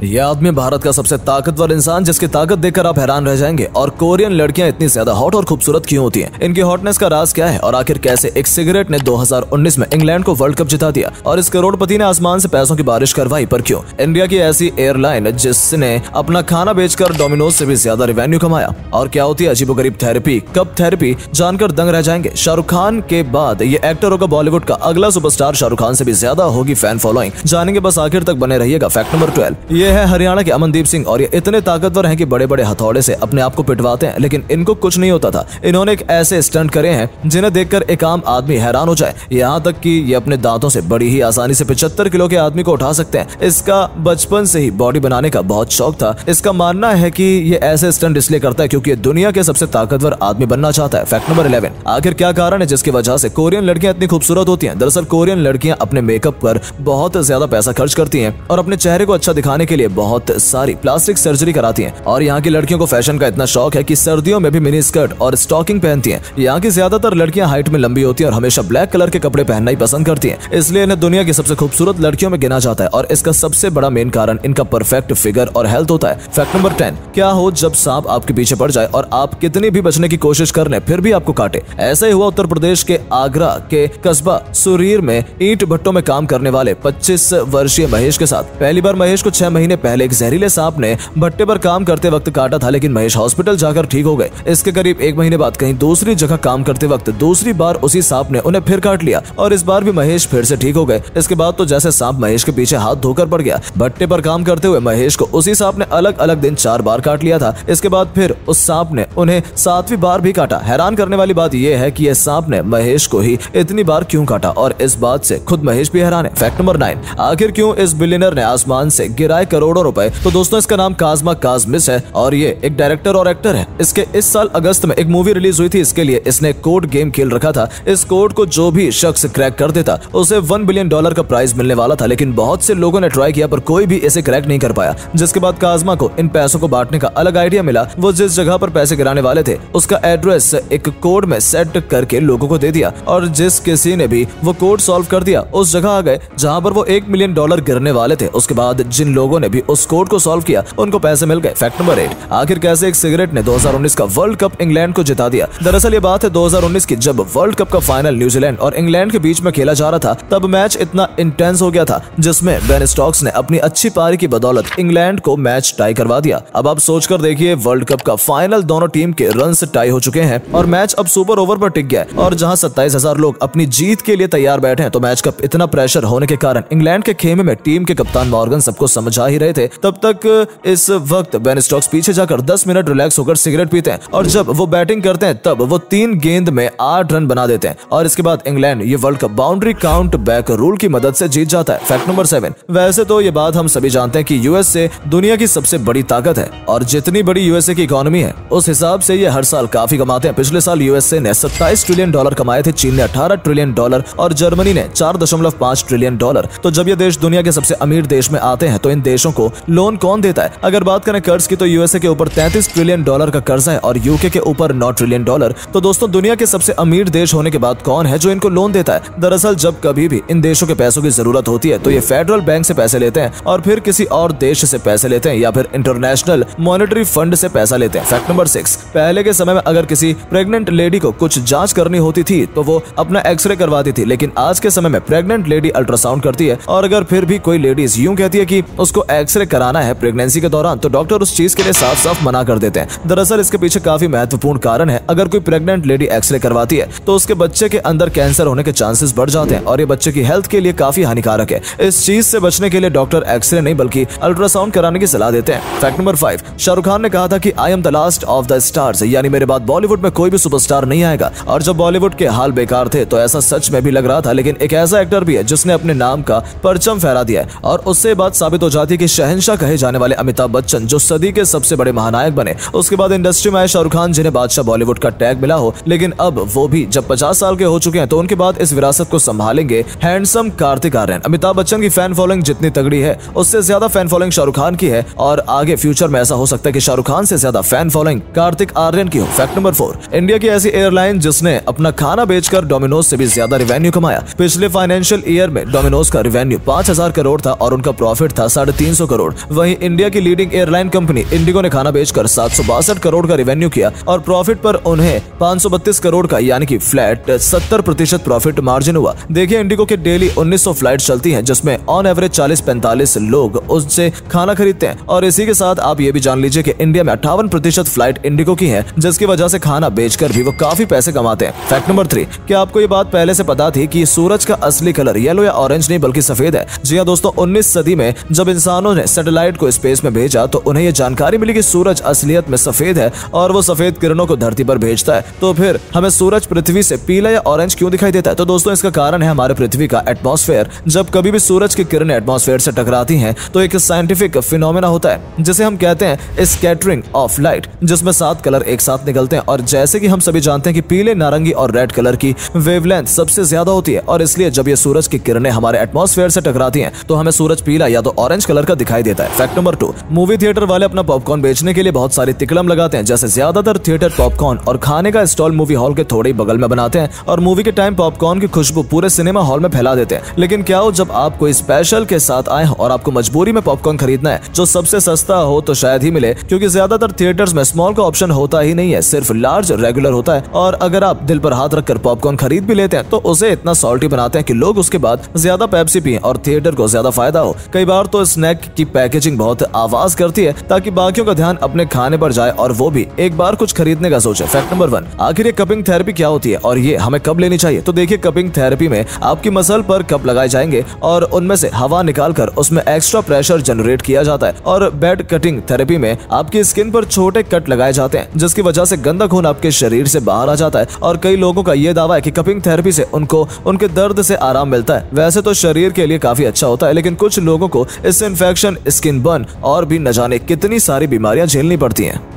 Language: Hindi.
ये आदमी भारत का सबसे ताकतवर इंसान, जिसकी ताकत देखकर आप हैरान रह जाएंगे। और कोरियन लड़कियां इतनी ज्यादा हॉट और खूबसूरत क्यों होती हैं? इनकी हॉटनेस का राज क्या है और आखिर कैसे एक सिगरेट ने 2019 में इंग्लैंड को वर्ल्ड कप जिता दिया और इस करोड़पति ने आसमान से पैसों की बारिश करवाई, पर क्यों? इंडिया की ऐसी एयरलाइन जिसने अपना खाना बेचकर डोमिनोज से भी ज्यादा रेवेन्यू कमाया। और क्या होती है अजीबोगरीब थेरेपी, कब थेरेपी, जानकर दंग रह जाएंगे। शाहरुख खान के बाद ये एक्टर होगा बॉलीवुड का अगला सुपरस्टार। शाहरुख खान से भी ज्यादा होगी फैन फॉलोइंग, जानेंगे, बस आखिर तक बने रहिएगा। फैक्ट नंबर 12, ये है हरियाणा के अमनदीप सिंह और ये इतने ताकतवर हैं कि बड़े बड़े हथौड़े से अपने आप को पिटवाते हैं, लेकिन इनको कुछ नहीं होता था। इन्होंने एक ऐसे स्टंट करे हैं जिन्हें देखकर एक आम आदमी हैरान हो जाए। यहाँ तक कि ये अपने दांतों से बड़ी ही आसानी से 75 किलो के आदमी को उठा सकते हैं। इसका बचपन से ही बॉडी बनाने का बहुत शौक था। इसका मानना है कि ये ऐसे स्टंट इसलिए करता है क्योंकि ये दुनिया के सबसे ताकतवर आदमी बनना चाहता है। फैक्ट नंबर 11, आखिर क्या कारण है जिसकी वजह से कोरियन लड़कियां इतनी खूबसूरत होती हैं? दरअसल कोरियन लड़कियां अपने मेकअप पर बहुत ज्यादा पैसा खर्च करती हैं और अपने चेहरे को अच्छा दिखाने के लिए बहुत सारी प्लास्टिक सर्जरी कराती हैं। और यहाँ की लड़कियों को फैशन का इतना शौक है कि सर्दियों में भी मिनी स्कर्ट और स्टॉकिंग पहनती हैं। यहाँ की ज्यादातर लड़कियां हाइट में लंबी होती हैं और हमेशा ब्लैक कलर के कपड़े पहनना ही पसंद करती हैं, इसलिए इन्हें दुनिया की सबसे खूबसूरत लड़कियों में गिना जाता है। और इसका सबसे बड़ा मेन कारण इनका परफेक्ट फिगर और हेल्थ होता है। फैक्ट नंबर 10, क्या हो जब सांप आपके पीछे पड़ जाए और आप कितनी भी बचने की कोशिश कर लें फिर भी आपको काटे? ऐसा ही हुआ उत्तर प्रदेश के आगरा के कस्बा सुरीर में ईंट भट्टों में काम करने वाले 25 वर्षीय महेश के साथ। पहली बार महेश को 6 महीने पहले एक जहरीले सांप ने भट्टे पर काम करते वक्त काटा था, लेकिन महेश हॉस्पिटल जाकर ठीक हो गए। इसके करीब 1 महीने बाद कहीं दूसरी जगह काम करते वक्त दूसरी बार उसी सांप ने उन्हें फिर काट लिया और इस बार भी महेश फिर से ठीक हो गए। इसके बाद तो जैसे सांप महेश के पीछे हाथ धोकर पड़ गया। भट्टे पर काम करते हुए महेश को उसी सांप ने अलग अलग दिन 4 बार काट लिया था। इसके बाद फिर उस सांप ने उन्हें 7वीं बार भी काटा। हैरान करने वाली बात यह है कि यह सांप ने महेश को ही इतनी बार क्यों काटा और इस बात से खुद महेश भी हैरान है। फैक्ट नंबर 9, आखिर क्यों इस बिलियनर ने आसमान से गिराए करोड़ों रुपए? तो दोस्तों इसका नाम काज़मा काज़मिस है और ये एक डायरेक्टर और एक्टर है। इसके इस साल अगस्त में एक मूवी रिलीज हुई थी। इसके लिए इसने कोड गेम खेल रखा था। इस कोड को जो भी शख्स क्रैक कर देता उसे $1 बिलियन का प्राइज मिलने वाला था, लेकिन बहुत से लोगों ने ट्राई किया पर कोई भी इसे क्रैक नहीं कर पाया। जिसके बाद काज़मा को इन पैसों को बांटने का अलग आइडिया मिला। वो जिस जगह पर पैसे गिराने वाले थे उसका एड्रेस एक कोड में सेट करके लोगों को दे दिया और जिस किसी ने भी वो कोड सॉल्व कर दिया उस जगह आ गए जहां पर वो $1 मिलियन गिरने वाले थे। उसके बाद जिन लोगों ने भी उस कोड को सॉल्व किया उनको पैसे मिल गए। फैक्ट नंबर 8, आखिर कैसे एक सिगरेट ने 2019 का वर्ल्ड कप इंग्लैंड को जिता दिया? दरअसल ये बात है 2019 की, जब वर्ल्ड कप का फाइनल न्यूजीलैंड और इंग्लैंड के बीच में खेला जा रहा था। तब मैच इतना इंटेंस हो गया था जिसमें बेन स्टोक्स ने अपनी अच्छी पारी की बदौलत इंग्लैंड को मैच टाई करवा दिया। अब आप सोचकर देखिए, वर्ल्ड कप का फाइनल दोनों टीम के रन टाई हो चुके हैं और मैच अब सुपर ओवर पर टिक गया और जहां 27,000 लोग अपनी जीत के लिए तैयार बैठे हैं, तो मैच का इतना प्रेशर होने के कारण इंग्लैंड के खेमे में टीम के कप्तान मॉर्गन सबको समझा ही रहे थे। तब तक इस वक्त बेन स्टोक्स पीछे जाकर 10 मिनट रिलैक्स होकर सिगरेट पीते हैं और जब वो बैटिंग करते हैं तब वो 3 गेंद में 8 रन बना देते हैं और इसके बाद इंग्लैंड ये world cup boundary count back rule की मदद से जीत जाता है। फैक्ट नंबर 7, वैसे तो ये बात हम सभी जानते हैं कि यूएसए दुनिया की सबसे बड़ी ताकत है और जितनी बड़ी यूएसए की इकोनॉमी है उस हिसाब से ये हर साल काफी कमाते हैं। पिछले साल यूएसए ने $27 ट्रिलियन कमाए थे, चीन ने $18 ट्रिलियन और जर्मनी ने $4.5 ट्रिलियन। तो जब ये देश दुनिया के सबसे अमीर देश में आते हैं तो इन देशों को लोन कौन देता है? अगर बात करें कर्ज की तो यूएसए के ऊपर $33 ट्रिलियन का कर्ज है और यूके के ऊपर $9 ट्रिलियन। तो दोस्तों दुनिया के सबसे अमीर देश होने के बाद कौन है जो इनको लोन देता है? दरअसल जब कभी भी इन देशों के पैसों की जरूरत होती है तो ये फेडरल बैंक से पैसे लेते हैं और फिर किसी और देश से पैसे लेते हैं या फिर इंटरनेशनल मॉनेटरी फंड से पैसा लेते हैं। फैक्ट नंबर 6, पहले के समय में अगर किसी प्रेग्नेंट लेडी को कुछ जांच करनी होती थी तो वो अपना एक्सरे करवाती थी, लेकिन आज के समय में प्रेग्नेंट लेडी अल्ट्रासाउंड करती है और अगर फिर भी कोई लेडीज यूं कहती है कि उसको एक्सरे कराना है प्रेगनेंसी के दौरान तो डॉक्टर उस चीज के लिए साफ साफ मना कर देते हैं। दरअसल इसके पीछे काफी महत्वपूर्ण कारण है। अगर कोई प्रेग्नेंट लेडी एक्सरे करवाती है तो उसके बच्चे के अंदर कैंसर होने के चांसेस बढ़ जाते हैं और ये बच्चे की हेल्थ के लिए काफी हानिकारक है। इस चीज से बचने के लिए डॉक्टर एक्सरे नहीं बल्कि अल्ट्रासाउंड कराने की सलाह देते हैं। फैक्ट नंबर 5, शाहरुख खान ने कहा था कि I am the last of the stars, यानी मेरे बाद बॉलीवुड में कोई भी सुपरस्टार नहीं आएगा। और जब बॉलीवुड के हाल बेकार थे तो ऐसा सच में भी लग रहा था, लेकिन एक ऐसा एक्टर भी है जिसने अपने नाम का परचम फहरा दिया है और उससे बात साबित हो जाती है कि शहंशाह कहे जाने वाले अमिताभ बच्चन जो सदी के सबसे बड़े महानायक बने, उसके बाद इंडस्ट्री में आए शाहरुख खान जिन्हें बादशाह बॉलीवुड का टैग मिला हो, लेकिन अब वो भी जब 50 साल के हो चुके हैं तो उनके बाद इस विरासत को संभालेंगे हैंडसम कार्तिक आर्यन। अमिताभ बच्चन की फैन फॉलोइंग जितनी तगड़ी है उससे ज्यादा फैन फॉलोइंग शाहरुख खान की है और आगे फ्यूचर में ऐसा हो सकता है कि शाहरुख खान से ज्यादा फैन फॉलोइंग कार्तिक आर्यन की हो। फैक्ट नंबर 4, इंडिया की ऐसी एयरलाइन जिसने अपना खाना बेचकर डोमिनोज से भी ज्यादा रेवेन्यू कमाया। पिछले फाइनेंशियल ईयर में डोमिनोज का रेवेन्यू 5,000 करोड़ था और उनका प्रॉफिट था 300 करोड़। वहीं इंडिया की लीडिंग एयरलाइन कंपनी इंडिगो ने खाना बेचकर 762 करोड़ का रेवेन्यू किया और प्रॉफिट पर उन्हें 532 करोड़ का यानी कि फ्लैट 70% प्रॉफिट मार्जिन हुआ। देखिए, इंडिगो के डेली 1900 फ्लाइट चलती हैं, जिसमें ऑन एवरेज 40-45 लोग उससे खाना खरीदते हैं। और इसी के साथ आप ये भी जान लीजिए कि इंडिया में 58% फ्लाइट इंडिगो की है, जिसकी वजह से खाना बेचकर भी वो काफी पैसे कमाते हैं। फैक्ट नंबर 3, क्या आपको ये बात पहले से पता थी कि सूरज का असली कलर येलो या ऑरेंज नहीं बल्कि सफेद है? जी हाँ दोस्तों, 19 सदी में जब इंसानों ने सैटेलाइट को स्पेस में भेजा तो उन्हें यह जानकारी मिली कि सूरज असलियत में सफेद है और वो सफेद किरणों को धरती पर भेजता है। तो फिर हमें सूरज पृथ्वी से पीला या ऑरेंज क्यों दिखाई देता है? तो दोस्तों, इसका कारण है हमारे पृथ्वी का एटमॉस्फेयर। जब कभी भी सूरज की किरणें एटमॉस्फेयर से टकराती हैं तो एक साइंटिफिक फिनोमेना होता है जिसे हम कहते हैं स्कैटरिंग ऑफ लाइट, जिसमें 7 कलर एक साथ निकलते हैं। और जैसे कि हम सभी जानते हैं कि पीले, नारंगी और रेड कलर की वेवलेंथ सबसे ज्यादा होती है और इसलिए जब ये सूरज की किरणें हमारे एटमॉस्फेयर से टकराती हैं तो हमें सूरज पीला या तो ऑरेंज कलर का दिखाई देता है। फैक्ट नंबर 2, मूवी थिएटर वाले अपना पॉपकॉर्न बेचने के लिए बहुत सारी तिकड़म लगाते हैं। जैसे ज्यादातर थिएटर पॉपकॉर्न और खाने का स्टॉल मूवी हॉल के थोड़े ही बगल में बनाते हैं और मूवी के टाइम पॉपकॉर्न की खुशबू पूरे सिनेमा हॉल में फैला देते हैं। लेकिन क्या हो, जब आप कोई स्पेशल के साथ आए हो और आपको मजबूरी में पॉपकॉर्न खरीदना है जो सबसे सस्ता हो तो शायद ही मिले, क्योंकि ज्यादातर थिएटर्स में स्मॉल का ऑप्शन होता ही नहीं है, सिर्फ लार्ज रेगुलर होता है। और अगर आप दिल पर हाथ रखकर पॉपकॉर्न खरीद भी लेते हैं तो उसे इतना सॉल्टी बनाते हैं कि लोग उसके बाद ज्यादा पेप्सी पिएं और थिएटर को ज्यादा फायदा हो। कई बार तो स्नैक की पैकेजिंग बहुत आवाज करती है ताकि बाकियों का ध्यान अपने खाने पर जाए और वो भी एक बार कुछ खरीदने का सोचे। फैक्ट नंबर 1, आखिर ये कपिंग थेरेपी क्या होती है और ये हमें कब लेनी चाहिए? तो देखिए, कपिंग थेरेपी में आपकी मसल पर कप लगाए जाएंगे और उनमें से हवा निकालकर उसमें एक्स्ट्रा प्रेशर जनरेट किया जाता है। और बेड कटिंग थेरेपी में आपकी स्किन पर छोटे कट लगाए जाते हैं जिसकी वजह से गंदा खून आपके शरीर से बाहर आ जाता है। और कई लोगों का ये दावा है कि कपिंग थेरेपी से उनको उनके दर्द से आराम मिलता है। वैसे तो शरीर के लिए काफी अच्छा होता है, लेकिन कुछ लोगों को इससे इन्फेक्शन, स्किन बर्न और भी न जाने कितनी सारी बीमारियां झेलनी पड़ती हैं।